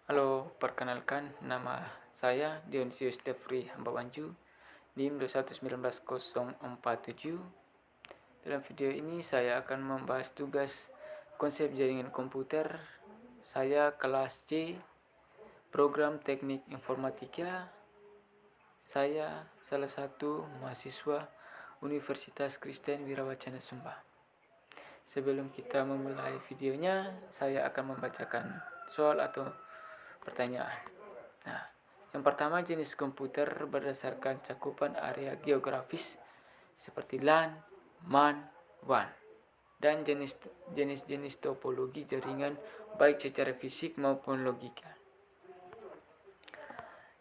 Halo, perkenalkan nama saya Dionisius Devri Hambawanju, NIM 2119047. Dalam video ini saya akan membahas tugas konsep jaringan komputer. Saya kelas C, program teknik informatika. Saya salah satu mahasiswa Universitas Kristen Wirawacana Sumba. Sebelum kita memulai videonya, saya akan membacakan soal atau pertanyaan. Nah, yang pertama, jenis komputer berdasarkan cakupan area geografis seperti LAN, MAN, WAN, dan jenis-jenis topologi jaringan baik secara fisik maupun logika.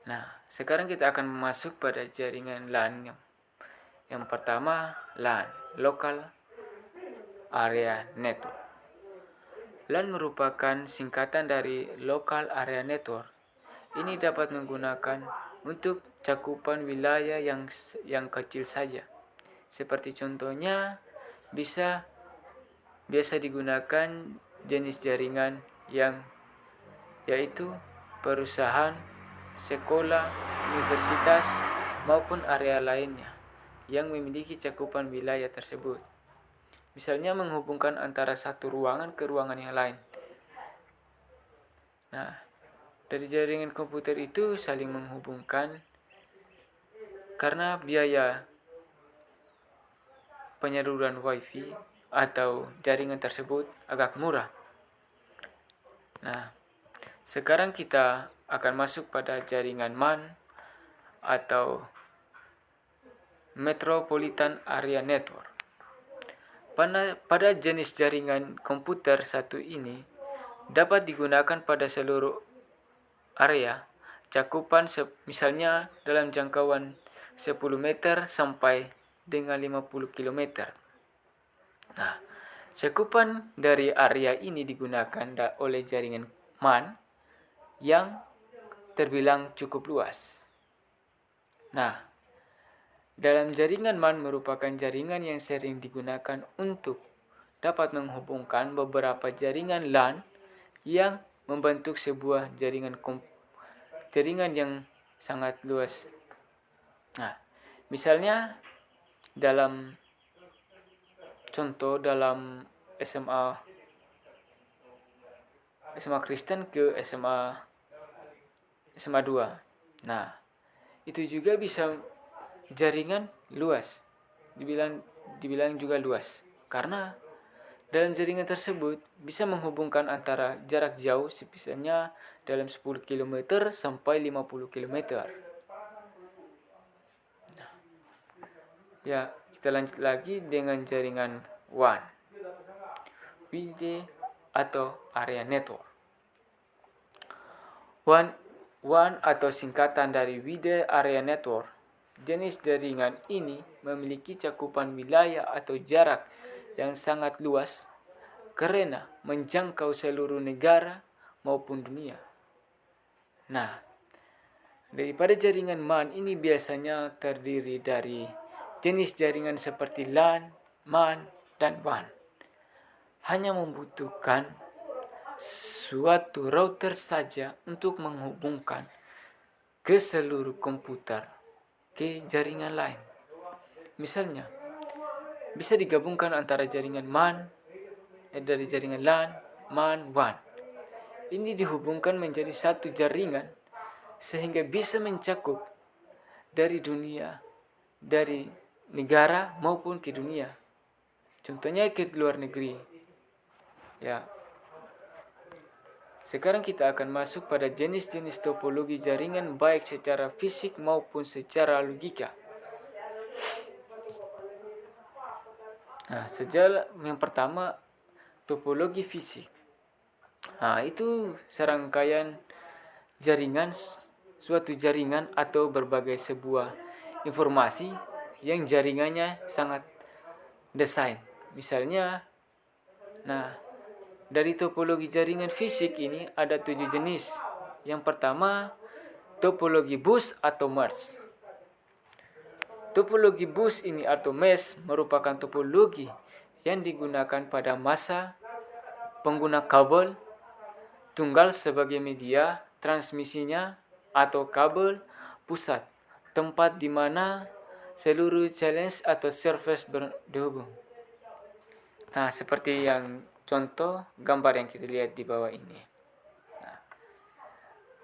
Nah, sekarang kita akan masuk pada jaringan LAN. Yang pertama, LAN, Local Area Network. LAN merupakan singkatan dari Local Area Network. Ini dapat menggunakan untuk cakupan wilayah yang kecil saja. Seperti contohnya, biasa digunakan jenis jaringan yaitu perusahaan, sekolah, universitas, maupun area lainnya yang memiliki cakupan wilayah tersebut. Misalnya menghubungkan antara satu ruangan ke ruangan yang lain. Nah, dari jaringan komputer itu saling menghubungkan karena biaya penyaluran WiFi atau jaringan tersebut agak murah. Nah, sekarang kita akan masuk pada jaringan MAN atau Metropolitan Area Network. Pada jenis jaringan komputer satu ini dapat digunakan pada seluruh area cakupan, misalnya dalam jangkauan 10 meter sampai dengan 50 km. Nah, cakupan dari area ini digunakan oleh jaringan MAN yang terbilang cukup luas. Nah, dalam jaringan MAN merupakan jaringan yang sering digunakan untuk dapat menghubungkan beberapa jaringan LAN yang membentuk sebuah jaringan yang sangat luas. Nah, misalnya dalam SMA Kristen ke SMA 2. Nah, itu juga bisa jaringan luas. Dibilang juga luas karena dalam jaringan tersebut bisa menghubungkan antara jarak jauh, misalnya dalam 10 km sampai 50 km. Ya, kita lanjut lagi dengan jaringan WAN, Wide atau Area Network. WAN atau singkatan dari Wide Area Network. Jenis jaringan ini memiliki cakupan wilayah atau jarak yang sangat luas karena menjangkau seluruh negara maupun dunia. Nah, daripada jaringan MAN ini biasanya terdiri dari jenis jaringan seperti LAN, MAN, dan WAN. Hanya membutuhkan suatu router saja untuk menghubungkan ke seluruh komputer ke jaringan lain. Misalnya, bisa digabungkan antara jaringan MAN dari jaringan LAN, MAN, WAN. Ini dihubungkan menjadi satu jaringan sehingga bisa mencakup dari dunia, dari negara maupun ke dunia. Contohnya ke luar negeri. Ya. Sekarang kita akan masuk pada jenis-jenis topologi jaringan baik secara fisik maupun secara logika. Nah, yang pertama, topologi fisik. Nah, itu serangkaian suatu jaringan atau berbagai sebuah informasi yang jaringannya sangat desain. Misalnya, dari topologi jaringan fisik ini ada 7 jenis. Yang pertama, topologi bus atau mesh. Topologi bus ini atau mesh merupakan topologi yang digunakan pada masa pengguna kabel tunggal sebagai media transmisinya atau kabel pusat, tempat di mana seluruh challenge atau surface dihubung. Nah, seperti yang contoh gambar yang kita lihat di bawah ini. Nah,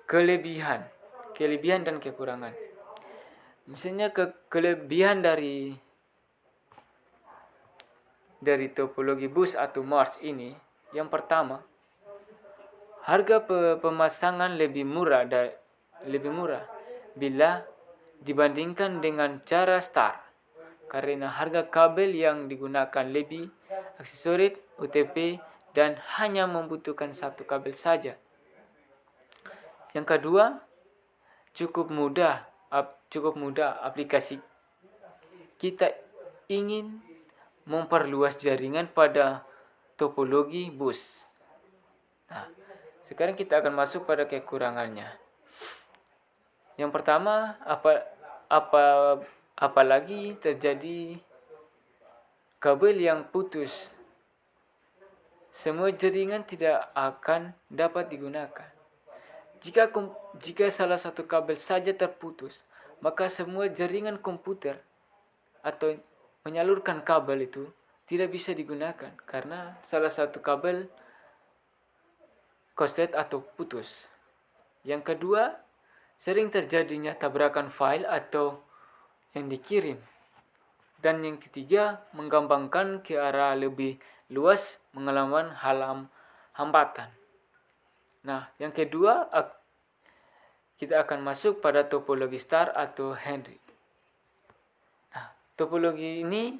kelebihan dan kekurangan. Misalnya kelebihan dari topologi bus atau Mars ini, yang pertama, harga pemasangan lebih murah bila dibandingkan dengan cara star, karena harga kabel yang digunakan lebih aksesoris, UTP, dan hanya membutuhkan satu kabel saja. Yang kedua, cukup mudah aplikasi. Kita ingin memperluas jaringan pada topologi bus. Nah, sekarang kita akan masuk pada kekurangannya. Yang pertama, apalagi terjadi kabel yang putus, semua jaringan tidak akan dapat digunakan. Jika salah satu kabel saja terputus, maka semua jaringan komputer atau menyalurkan kabel itu tidak bisa digunakan karena salah satu kabel korslet atau putus. Yang kedua, sering terjadinya tabrakan file atau yang dikirim. Dan yang ketiga, menggampangkan ke arah lebih luas mengalami hambatan. Nah, yang kedua, kita akan masuk pada topologi star atau Henry. Nah, topologi ini,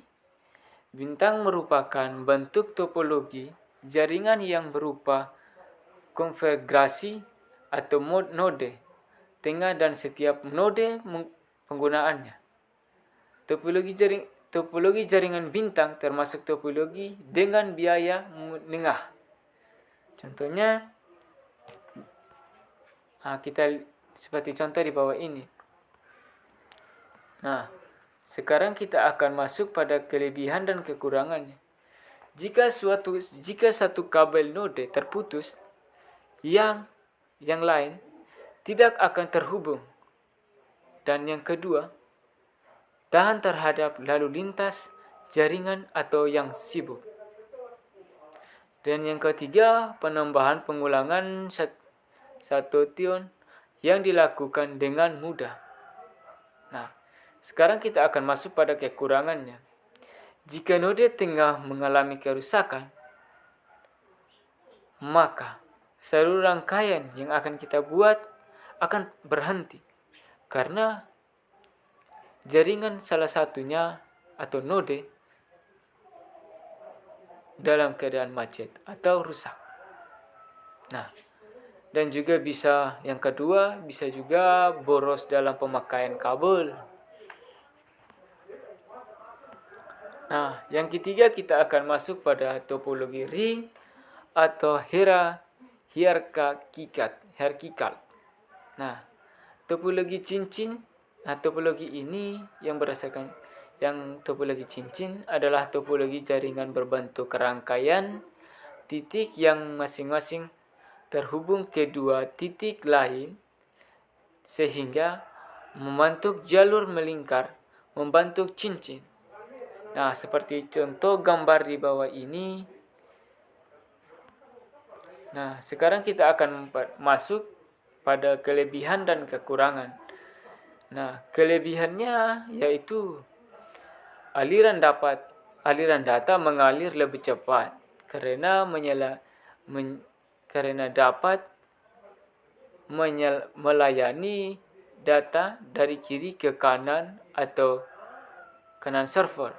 bintang merupakan bentuk topologi jaringan yang berupa konfigurasi atau node tengah dan setiap node penggunaannya. Topologi jaringan bintang termasuk topologi dengan biaya menengah. Contohnya, kita seperti contoh di bawah ini. Nah, sekarang kita akan masuk pada kelebihan dan kekurangannya. Jika satu kabel node terputus, yang lain tidak akan terhubung. Dan yang kedua, tahan terhadap lalu lintas jaringan atau yang sibuk. Dan yang ketiga, penambahan pengulangan satu tune yang dilakukan dengan mudah. Nah, sekarang kita akan masuk pada kekurangannya. Jika node tengah mengalami kerusakan, maka seluruh rangkaian yang akan kita buat akan berhenti karena jaringan salah satunya atau node dalam keadaan macet atau rusak. Nah, dan juga yang kedua bisa juga boros dalam pemakaian kabel. Nah, yang ketiga kita akan masuk pada topologi ring atau hierarkikal. Nah, topologi cincin. Nah, topologi ini yang topologi cincin adalah topologi jaringan berbentuk rangkaian titik yang masing-masing terhubung ke dua titik lain sehingga membentuk jalur melingkar membentuk cincin. Nah, seperti contoh gambar di bawah ini. Nah, sekarang kita akan masuk pada kelebihan dan kekurangan. Nah, kelebihannya yaitu aliran data mengalir lebih cepat karena dapat melayani data dari kiri ke kanan atau kanan server.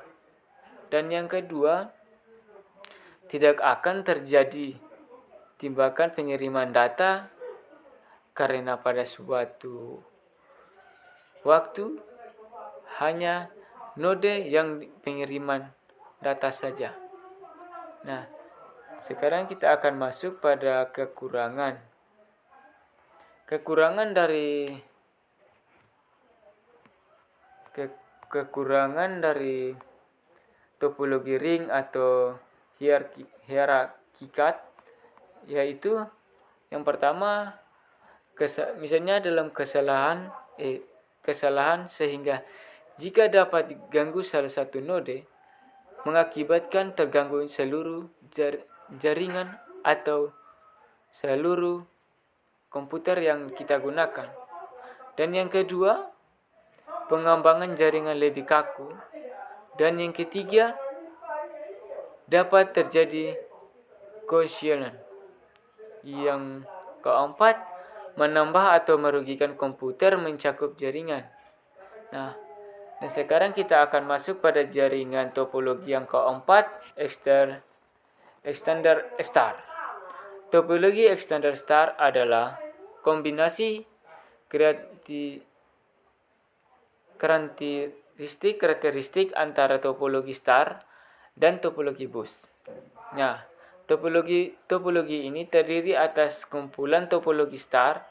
Dan yang kedua, tidak akan terjadi timbakan pengiriman data karena pada suatu waktu hanya node yang pengiriman data saja. Nah, sekarang kita akan masuk pada kekurangan. Kekurangan dari topologi ring atau hierarkikal yaitu yang pertama, misalnya dalam kesalahan sehingga jika dapat diganggu salah satu node, mengakibatkan terganggu seluruh jaringan atau seluruh komputer yang kita gunakan. Dan yang kedua, pengembangan jaringan lebih kaku. Dan yang ketiga, dapat terjadi cohesion. Yang keempat, menambah atau merugikan komputer mencakup jaringan. Nah, dan sekarang kita akan masuk pada jaringan topologi yang keempat, extender star. Topologi extender star adalah kombinasi karakteristik antara topologi star dan topologi bus. Nah, topologi ini terdiri atas kumpulan topologi star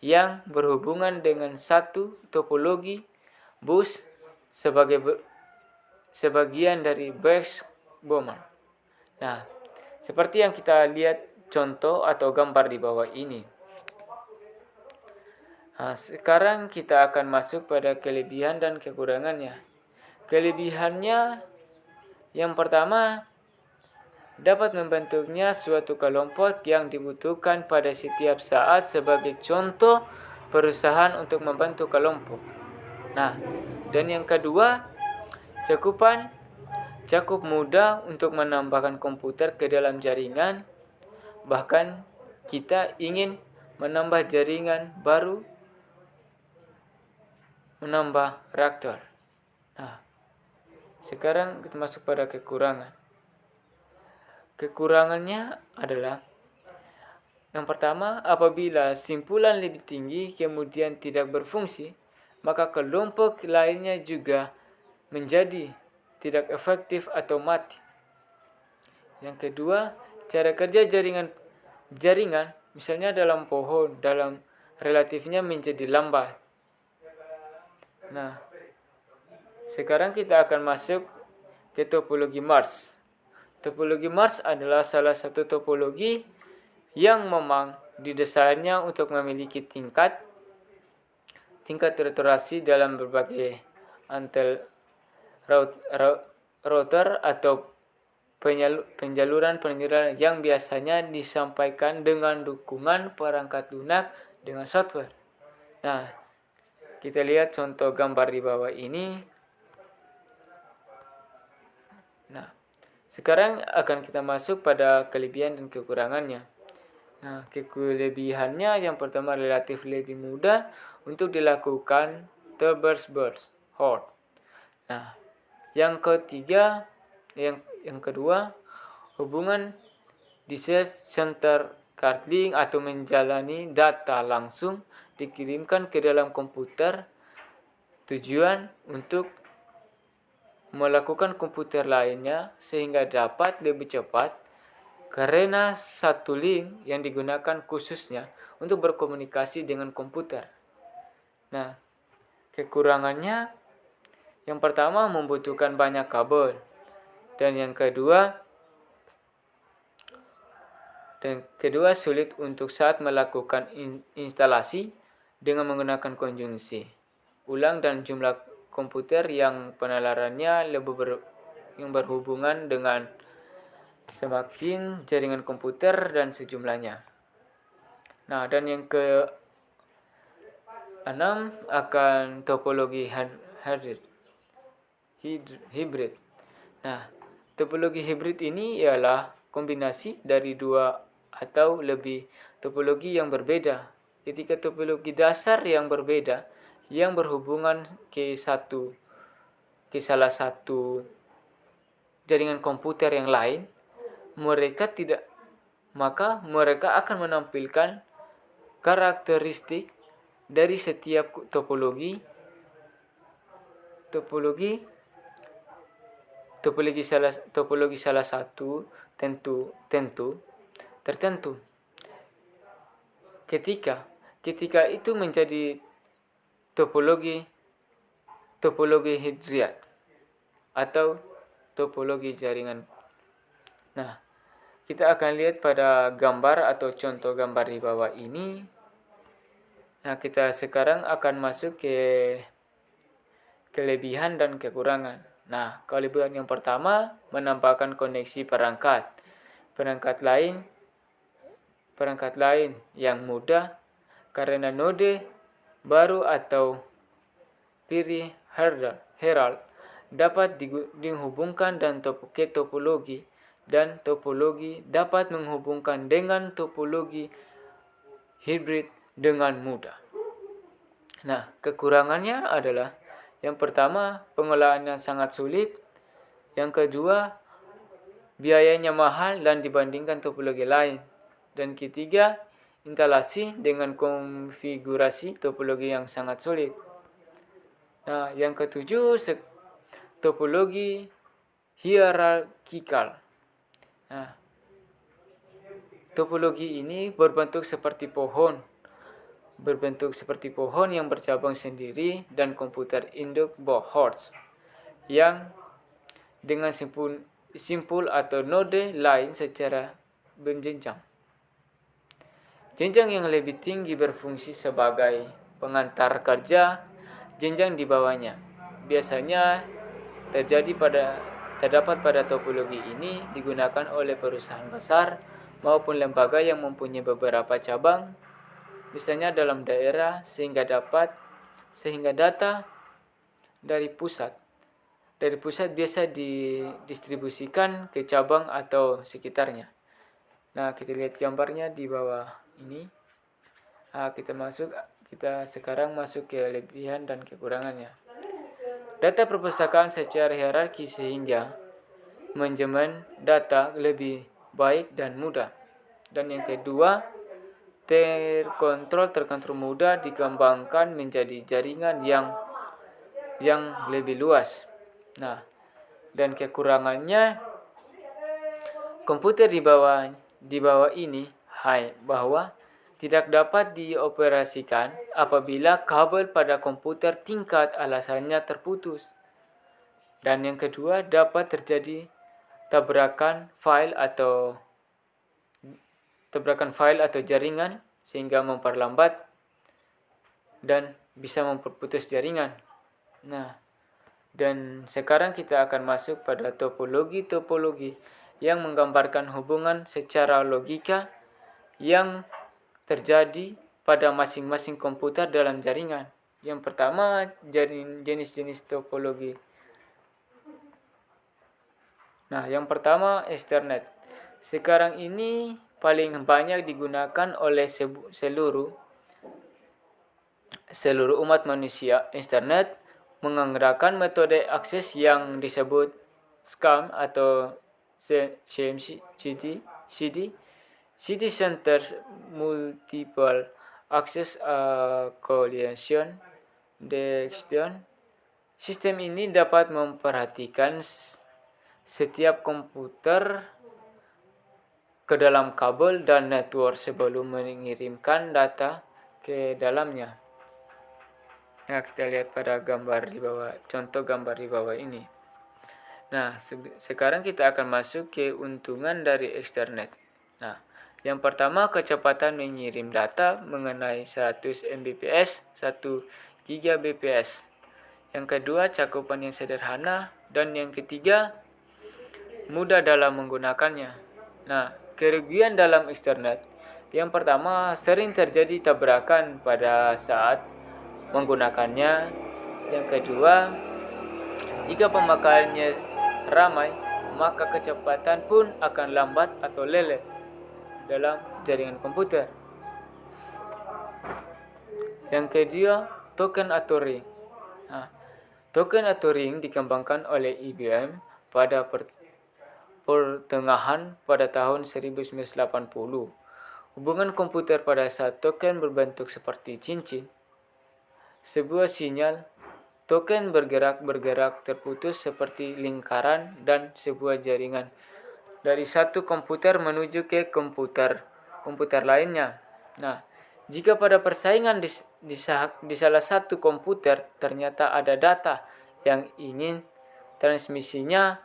yang berhubungan dengan satu topologi bus sebagian dari Box-Bowman. Nah, seperti yang kita lihat contoh atau gambar di bawah ini. Nah, sekarang kita akan masuk pada kelebihan dan kekurangannya. Kelebihannya yang pertama, dapat membentuknya suatu kelompok yang dibutuhkan pada setiap saat sebagai contoh perusahaan untuk membentuk kelompok. Nah, dan yang kedua, cukup mudah untuk menambahkan komputer ke dalam jaringan. Bahkan kita ingin menambah jaringan baru, menambah reaktor. Nah, sekarang kita masuk pada kekurangan. Kekurangannya adalah yang pertama, apabila simpulan lebih tinggi kemudian tidak berfungsi, maka kelompok lainnya juga menjadi tidak efektif atau mati. Yang kedua, cara kerja jaringan misalnya dalam pohon, dalam relatifnya menjadi lambat. Nah, sekarang kita akan masuk ke topologi Mars. Topologi Mars adalah salah satu topologi yang memang didesainnya untuk memiliki tingkat retorasi dalam berbagai antel router atau penjaluran yang biasanya disampaikan dengan dukungan perangkat lunak dengan software. Nah, kita lihat contoh gambar di bawah ini. Nah, sekarang akan kita masuk pada kelebihan dan kekurangannya. Nah, kelebihannya yang pertama relatif lebih mudah untuk dilakukan traverse hot. Nah, yang kedua, hubungan center carding atau menjalani data langsung dikirimkan ke dalam komputer tujuan untuk melakukan komputer lainnya sehingga dapat lebih cepat karena satu link yang digunakan khususnya untuk berkomunikasi dengan komputer. Nah, kekurangannya yang pertama membutuhkan banyak kabel dan yang kedua sulit untuk saat melakukan instalasi dengan menggunakan konjungsi ulang dan jumlah komputer yang penalarannya yang berhubungan dengan semakin jaringan komputer dan sejumlahnya. Nah, dan yang keenam akan topologi hybrid. Nah, topologi hybrid ini ialah kombinasi dari dua atau lebih topologi yang berbeda. Ketika topologi dasar yang berbeda yang berhubungan ke salah satu jaringan komputer yang lain, mereka akan menampilkan karakteristik dari setiap topologi salah satu tertentu. Ketika itu menjadi topologi hidriat atau topologi jaringan. Nah, kita akan lihat pada gambar atau contoh gambar di bawah ini. Nah, kita sekarang akan masuk ke kelebihan dan kekurangan. Nah, kelebihan yang pertama menambahkan koneksi perangkat. Perangkat lain yang mudah karena node baru atau peripheral dapat dihubungkan ke topologi, dan topologi dapat menghubungkan dengan topologi hibrid dengan mudah. Nah, kekurangannya adalah yang pertama, pengolahannya sangat sulit. Yang kedua, biayanya mahal dan dibandingkan topologi lain. Dan ketiga, instalasi dengan konfigurasi topologi yang sangat sulit. Nah, yang ketujuh, topologi hierarkikal. Nah, topologi ini berbentuk seperti pohon yang bercabang sendiri, dan komputer induk boards yang dengan simpul atau node lain secara berjenjang. Jenjang yang lebih tinggi berfungsi sebagai pengantar kerja jenjang di bawahnya. Biasanya terdapat pada topologi ini digunakan oleh perusahaan besar maupun lembaga yang mempunyai beberapa cabang, misalnya dalam daerah, sehingga data dari pusat biasa didistribusikan ke cabang atau sekitarnya. Nah, kita lihat gambarnya di bawah ini. Nah, kita sekarang masuk ke kelebihan dan kekurangannya. Data perpustakaan secara hierarki sehingga manajemen data lebih baik dan mudah. Dan yang kedua, terkontrol mudah dikembangkan menjadi jaringan yang lebih luas. Nah, dan kekurangannya, komputer di bawah ini bahwa tidak dapat dioperasikan apabila kabel pada komputer tingkat alasannya terputus. Dan yang kedua, dapat terjadi tabrakan file atau jaringan sehingga memperlambat dan bisa memperputus jaringan. Nah, dan sekarang kita akan masuk pada topologi yang menggambarkan hubungan secara logika yang terjadi pada masing-masing komputer dalam jaringan. Yang pertama, jenis-jenis topologi. Nah, yang pertama, Ethernet. Sekarang ini paling banyak digunakan oleh seluruh umat manusia. Ethernet menggunakan metode akses yang disebut SCAM atau CD Center Multiple Access Collision Detection. Sistem ini dapat memperhatikan setiap komputer ke dalam kabel dan network sebelum mengirimkan data ke dalamnya. Nah, kita lihat pada contoh gambar di bawah ini. Nah, sekarang kita akan masuk ke keuntungan dari Ethernet. Nah, yang pertama, kecepatan mengirim data mengenai 100 Mbps, 1 Gbps. Yang kedua, cakupan yang sederhana. Dan yang ketiga, mudah dalam menggunakannya. Nah, kerugian dalam Ethernet. Yang pertama, sering terjadi tabrakan pada saat menggunakannya. Yang kedua, jika pemakaiannya ramai, maka kecepatan pun akan lambat atau lelet dalam jaringan komputer. Yang kedua, token atau ring. Nah, token atau ring dikembangkan oleh IBM pada pertengahan pada tahun 1980. Hubungan komputer pada saat token berbentuk seperti cincin. Sebuah sinyal token bergerak terputus seperti lingkaran dan sebuah jaringan dari satu komputer menuju ke komputer lainnya. Nah, jika pada persaingan di salah satu komputer ternyata ada data yang ingin transmisinya,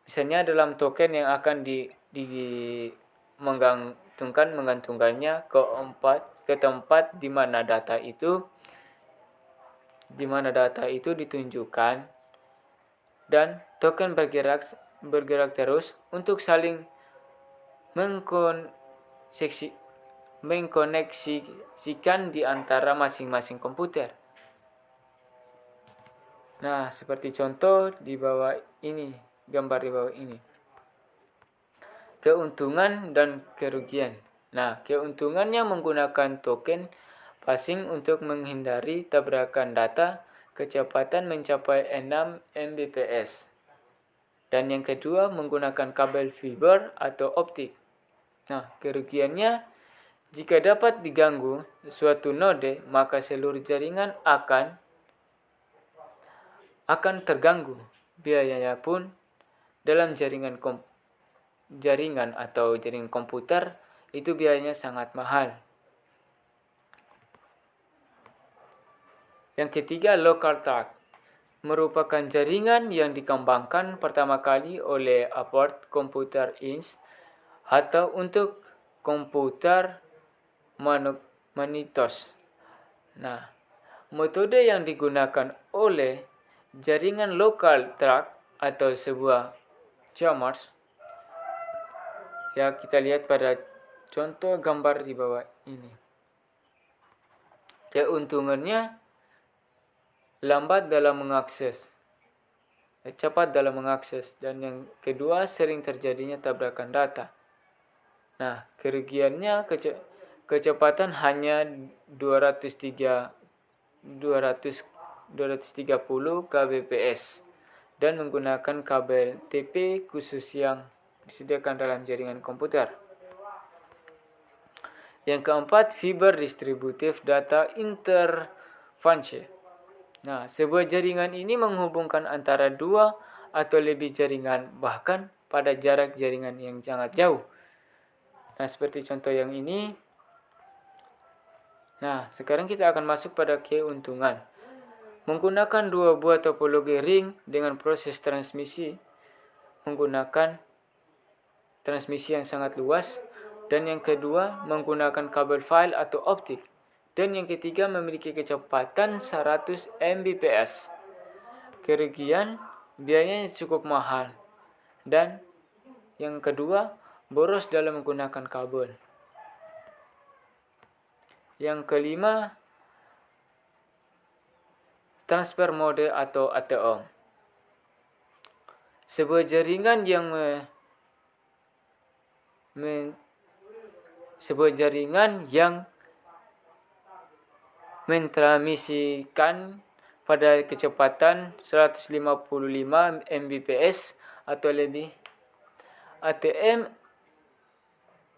misalnya dalam token yang akan menggantungkannya ke ke tempat di mana data itu ditunjukkan, dan token bergerak terus untuk saling mengkoneksikan di antara masing-masing komputer. Nah, seperti contoh di bawah ini, gambar di bawah ini. Keuntungan dan kerugian. Nah, keuntungannya menggunakan token passing untuk menghindari tabrakan data, kecepatan mencapai 6 Mbps. Dan yang kedua, menggunakan kabel fiber atau optik. Nah, kerugiannya, jika dapat diganggu suatu node, maka seluruh jaringan akan terganggu. Biayanya pun dalam jaringan komputer itu biayanya sangat mahal. Yang ketiga, local track merupakan jaringan yang dikembangkan pertama kali oleh Applied Computer Inc. atau untuk komputer Macintosh. Nah, metode yang digunakan oleh jaringan local track atau sebuah jammers, ya kita lihat pada contoh gambar di bawah ini. Keuntungannya lambat dalam mengakses, cepat dalam mengakses, dan yang kedua sering terjadinya tabrakan data. Nah, kerugiannya kecepatan hanya 230 kbps dan menggunakan kabel TP khusus yang disediakan dalam jaringan komputer. Yang keempat, fiber distributive data interface. Nah, sebuah jaringan ini menghubungkan antara dua atau lebih jaringan, bahkan pada jarak jaringan yang sangat jauh. Nah, seperti contoh yang ini. Nah, sekarang kita akan masuk pada keuntungan. Menggunakan dua buah topologi ring dengan proses transmisi menggunakan transmisi yang sangat luas. Dan yang kedua, menggunakan kabel file atau optik. Dan yang ketiga, memiliki kecepatan 100 Mbps. Kerugian, biayanya cukup mahal. Dan yang kedua, boros dalam menggunakan kabel. Yang kelima, transfer mode atau ATM. Sebuah jaringan yang mentransmisikan pada kecepatan 155 Mbps atau lebih. ATM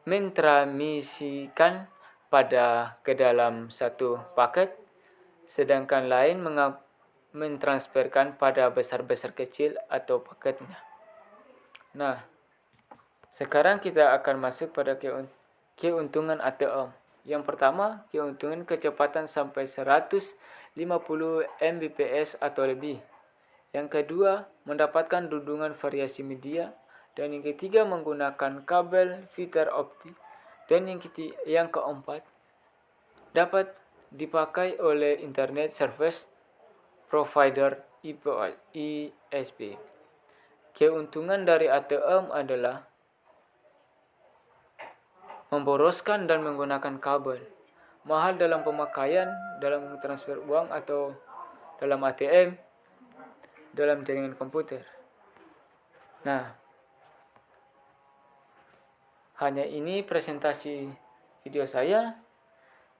mentransmisikan pada ke dalam satu paket, sedangkan lain mentransferkan pada besar-besar kecil atau paketnya. Nah, sekarang kita akan masuk pada keuntungan ATM. Yang pertama, keuntungan kecepatan sampai 150 Mbps atau lebih. Yang kedua, mendapatkan dukungan variasi media. Dan yang ketiga, menggunakan kabel fiber optik. Dan yang keempat, dapat dipakai oleh Internet Service Provider ISP. Keuntungan dari ATM adalah memboroskan dan menggunakan kabel, mahal dalam pemakaian, dalam transfer uang atau dalam ATM, dalam jaringan komputer. Nah, hanya ini presentasi video saya.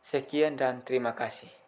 Sekian dan terima kasih.